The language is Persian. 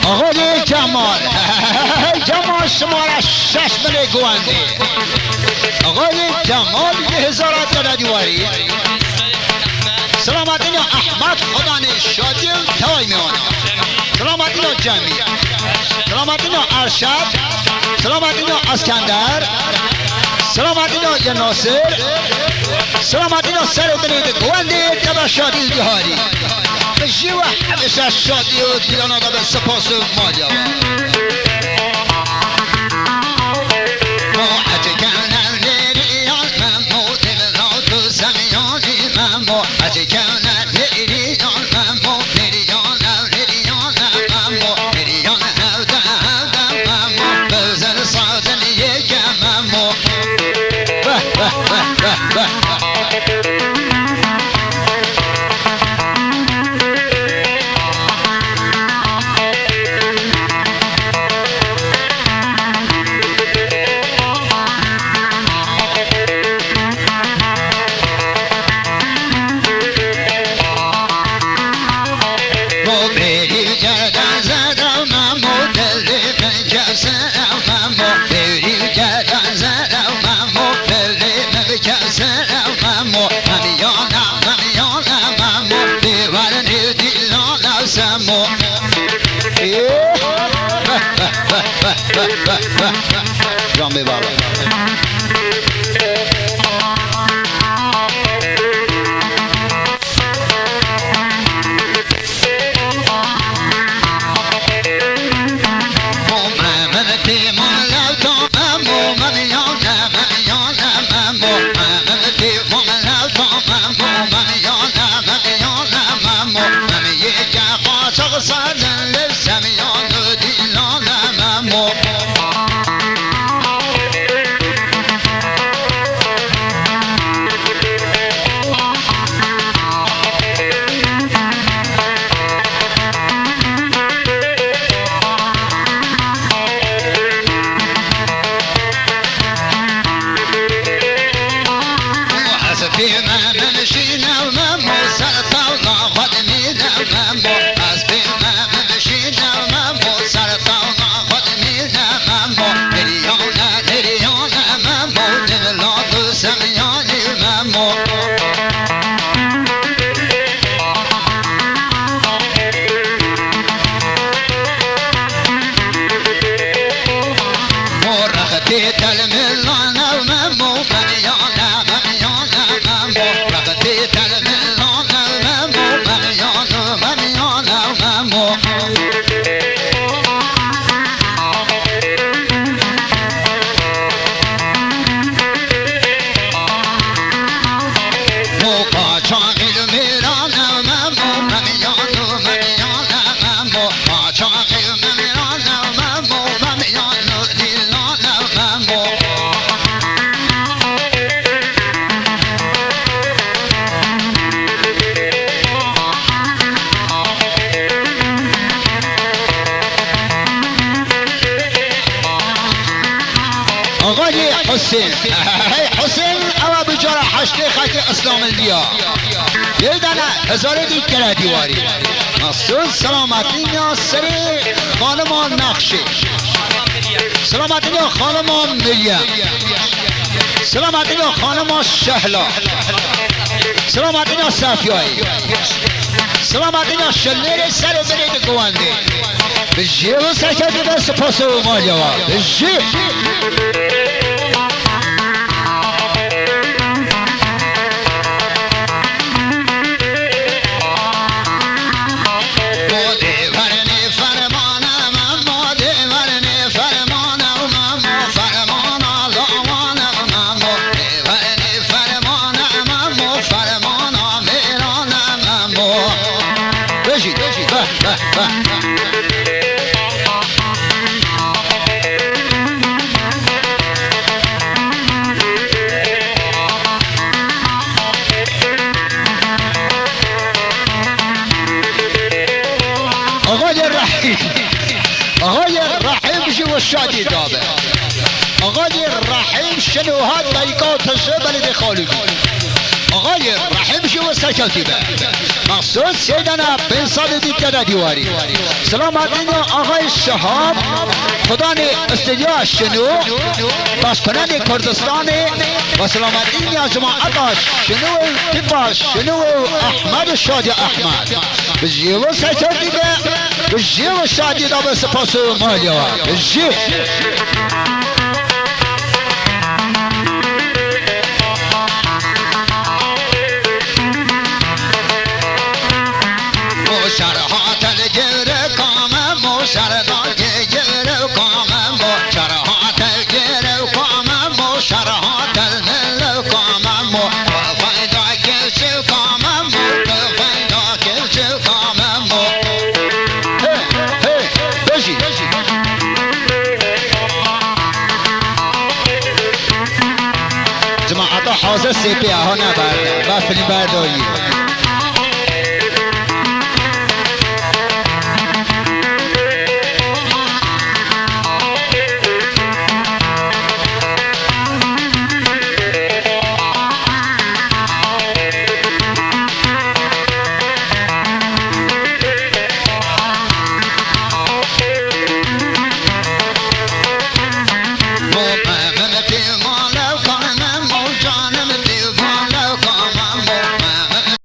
آقای جمال جمال شماره 6 بله گوانده آقای جمال 1000 دیواری سلامت اینا احمد خدا نشادی توای میوانا سلامت اینا جمعی سلامت اینا ارشد سلامت اینا اسکندر سلامت اینا یا ناصر سلامت اینا سر دلید گوانده تبا شادی جهاری بجیوه همیشه شادی و دیلانا به سپاس و مالیا جامعه بابا آقای حسین حسین اما بجاره حشته خط اسلام البیا یه دانه هزار دید کرده دیواری مخصوص سلامتی ناصری خانمان نقشه سلامتی خانمان مریم سلامتی خانمان شهلا سلامتی صفیایی سلامتی شلیر سر برید گوانده به جیو سکتی به سپاس و مالیا به جیو آقای رحیم بشی و شادی دابه آقای رحیم شنوها دایقاتش بلد خالقی آقای رحیم شو سکتی به مقصود سیدنا بن سال دیگر دیواری سلامت آقای شهاب خدا نے استجاع شنو باسپنان کردستان و سلامتی جماعت شنو تبا شنو احمد شادی احمد بجیو سکتی به بجیو شادی دا به سپاس و مالیا بجیو شرحات الجر قام مو شرحات الجر قام مو شرحات الجر قام مو شرحات المل قام مو فايدا كل قام مو فايدا كل قام مو هي بجي جماعة حاضر سيبي هنا بعد ما فيلم برداري